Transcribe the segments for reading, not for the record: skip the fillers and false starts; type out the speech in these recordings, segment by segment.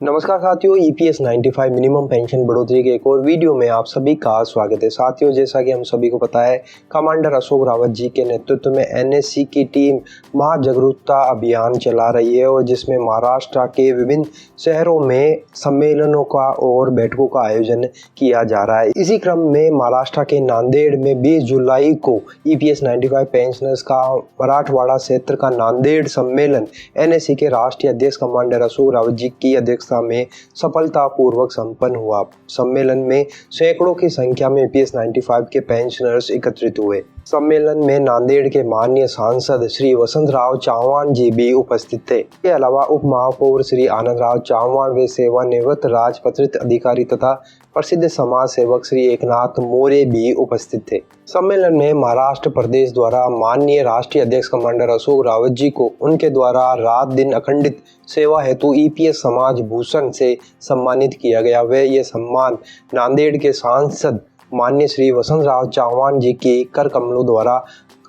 नमस्कार साथियों, EPS 95 minimum pension बढ़ोतरी के एक और वीडियो में आप सभी का स्वागत है। साथियों, जैसा कि हम सभी को पता है, कमांडर अशोक रावत जी के नेतृत्व में एनएससी की टीम महाजागरूकता अभियान चला रही है और जिसमें महाराष्ट्र के विभिन्न शहरों में सम्मेलनों का और बैठकों का आयोजन किया जा रहा है। इसी क्रम में महाराष्ट्र के नांदेड़ में 20 जुलाई को ईपीएस 95 पेंशनर्स का मराठवाड़ा क्षेत्र का नांदेड़ सम्मेलन एनएससी के राष्ट्रीय अध्यक्ष कमांडर अशोक रावत जी की अध्यक्षता में सफलतापूर्वक संपन्न हुआ। सम्मेलन में सैकड़ों की संख्या में ईपीएस 95 के पेंशनर्स एकत्रित हुए। सम्मेलन में नांदेड़ के माननीय सांसद श्री वसंतराव चव्हाण जी भी उपस्थित थे। इसके अलावा उप महापौर श्री आनंदराव चव्हाण व सेवानिवृत्त राजपत्रित अधिकारी तथा प्रसिद्ध समाज सेवक श्री एकनाथ मोरे भी उपस्थित थे। सम्मेलन में महाराष्ट्र प्रदेश द्वारा माननीय राष्ट्रीय अध्यक्ष कमांडर अशोक रावत जी को उनके द्वारा रात दिन अखंडित सेवा हेतु ईपीएस समाज भूषण से सम्मानित किया गया। वे ये सम्मान नांदेड़ के सांसद माननीय श्री वसंतराव चव्हाण जी के कर कमलों द्वारा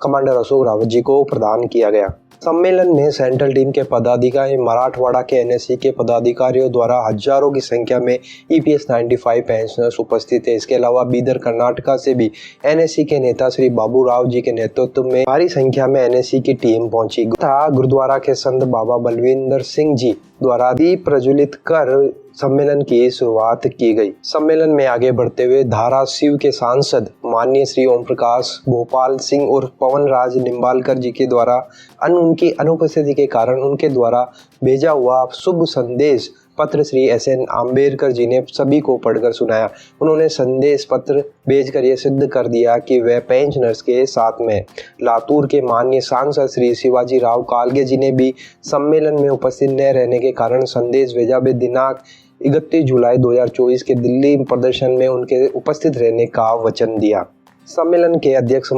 कमांडर अशोक रावत जी को प्रदान किया गया। सम्मेलन में सेंट्रल टीम के पदाधिकारी, मराठवाड़ा के एनएससी के पदाधिकारियों द्वारा हजारों की संख्या में ईपीएस 95 पेंशनर्स उपस्थित थे। इसके अलावा बीदर कर्नाटका से भी एनएससी के नेता श्री बाबू राव जी के नेतृत्व में भारी संख्या में एनएससी की टीम पहुंची तथा गुरुद्वारा के संत बाबा बलविंदर सिंह जी द्वारा दीप प्रज्वलित कर सम्मेलन की शुरुआत की गई। सम्मेलन में आगे बढ़ते हुए धाराशिव के सांसद माननीय श्री ओम प्रकाश गोपाल सिंह और पवन राज निम्बालकर जी के द्वारा उनकी अनुपस्थिति के कारण उनके द्वारा भेजा हुआ शुभ संदेश पत्र श्री एसएन आम्बेडकर जी ने सभी को पढ़कर सुनाया। उन्होंने संदेश पत्र भेजकर यह सिद्ध कर दिया कि वह पेंशनर्स के साथ में। लातूर के माननीय सांसद श्री शिवाजी राव कालगे जी ने भी सम्मेलन में उपस्थित न रहने के कारण संदेश भेजा वे दिनांक 31 जुलाई 2024 के दिल्ली प्रदर्शन में उनके उपस्थित रहने का वचन दिया। सम्मेलन के अध्यक्ष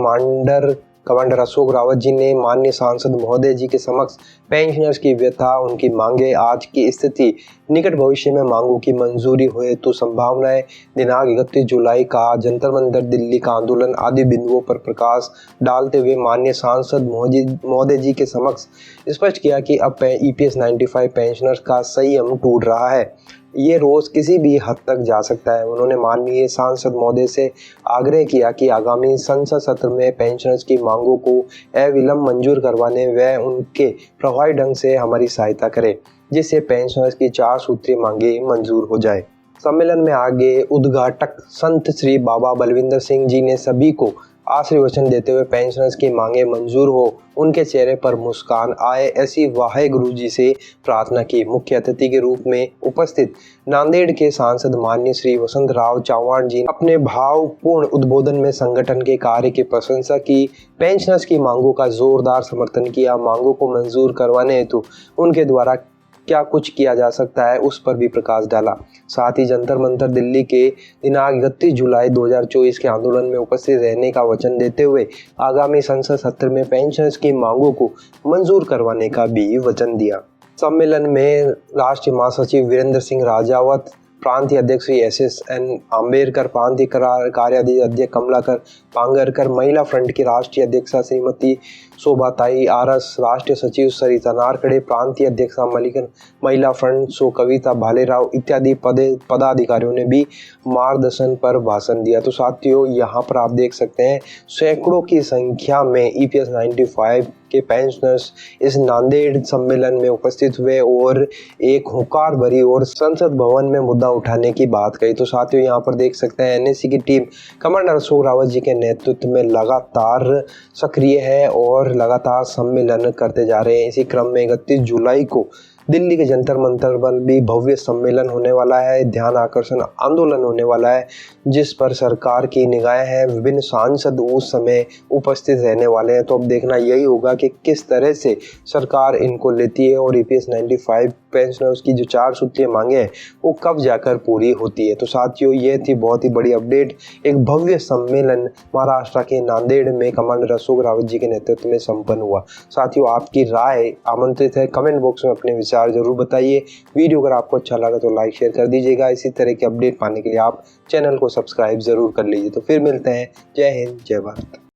कमांडर अशोक रावत जी ने माननीय सांसद महोदय जी के समक्ष पेंशनर्स की व्यथा, उनकी मांगे, आज की स्थिति, निकट भविष्य में मांगों की मंजूरी हुए तो संभावनाएं, दिनांक 31 जुलाई का जंतर मंतर दिल्ली का आंदोलन आदि बिंदुओं पर प्रकाश डालते हुए माननीय सांसद महोदय जी के समक्ष स्पष्ट किया कि अब ईपीएस 95 पेंशनर्स का संयम टूट रहा है। ये रोज किसी भी हद तक जा सकता है। उन्होंने माननीय सांसद महोदय से आग्रह किया कि आगामी संसद सत्र में पेंशनर्स की मांगों को अविलंब मंजूर करवाने व उनके प्रभावी ढंग से हमारी सहायता करें, जिससे पेंशनर्स की 4 सूत्रीय मांगे मंजूर हो जाए। सम्मेलन में आगे उद्घाटक संत श्री बाबा बलविंदर सिंह जी ने सभी को आशीर्वचन देते हुए पेंशनर्स की मांगे मंजूर हो, उनके चेहरे पर मुस्कान आए, ऐसी वाहेगुरु जी से प्रार्थना की। मुख्य अतिथि के रूप में उपस्थित नांदेड़ के सांसद माननीय श्री वसंतराव चव्हाण जी अपने भावपूर्ण उद्बोधन में संगठन के कार्य की प्रशंसा की, पेंशनर्स की मांगों का जोरदार समर्थन किया, मांगों को मंजूर करवाने हेतु उनके द्वारा क्या कुछ किया जा सकता है उस पर भी प्रकाश डाला। साथ ही जंतर मंतर दिल्ली के दिनांक 31 जुलाई 2024 के आंदोलन में उपस्थित रहने का वचन देते हुए आगामी संसद सत्र में पेंशनर्स की मांगों को मंजूर करवाने का भी वचन दिया। सम्मेलन में राष्ट्रीय महासचिव वीरेंद्र सिंह राजावत, प्रांतीय अध्यक्ष श्री एसएन आम्बेडकर, प्रांतीय कार्याध्यक्ष कमलाकर पांगरकर, महिला फ्रंट की राष्ट्रीय अध्यक्षा श्रीमती शोभाताई आरस, राष्ट्रीय सचिव सरिता नारकड़े, प्रांतीय अध्यक्षा मलिकन, महिला फ्रंट सो कविता भालेराव इत्यादि पदाधिकारियों ने भी मार्गदर्शन पर भाषण दिया। तो साथियों, यहाँ पर आप देख सकते हैं सैकड़ों की संख्या में ईपीएस 95 के पेंशनर्स इस नांदेड़ सम्मेलन में उपस्थित हुए और एक हुंकार भरी और संसद भवन में मुद्दा उठाने की बात कही। तो साथियों, यहाँ पर देख सकते हैं एनएससी की टीम कमांडर अशोक रावत जी के नेतृत्व में लगातार सक्रिय है और लगातार सम्मेलन करते जा रहे हैं। इसी क्रम में 31 जुलाई को दिल्ली के जंतर मंतर पर भी भव्य सम्मेलन होने वाला है, ध्यान आकर्षण आंदोलन होने वाला है, जिस पर सरकार की निगाहें हैं। विभिन्न सांसद उस समय उपस्थित रहने वाले हैं। तो अब देखना यही होगा कि किस तरह से सरकार इनको लेती है और ईपीएस 95 पेंशनर्स की जो 4 सूत्रीय मांगे हैं वो कब जाकर पूरी होती है। तो साथियों, ये थी बहुत ही बड़ी अपडेट। एक भव्य सम्मेलन महाराष्ट्र के नांदेड़ में कमांडर अशोक रावत जी के नेतृत्व में संपन्न हुआ। साथियों, आपकी राय आमंत्रित है, कमेंट बॉक्स में अपने विचार जरूर बताइए। वीडियो अगर आपको अच्छा लगा तो लाइक शेयर कर दीजिएगा। इसी तरह की अपडेट पाने के लिए आप चैनल को सब्सक्राइब जरूर कर लीजिए। तो फिर मिलते हैं। जय हिंद, जय भारत।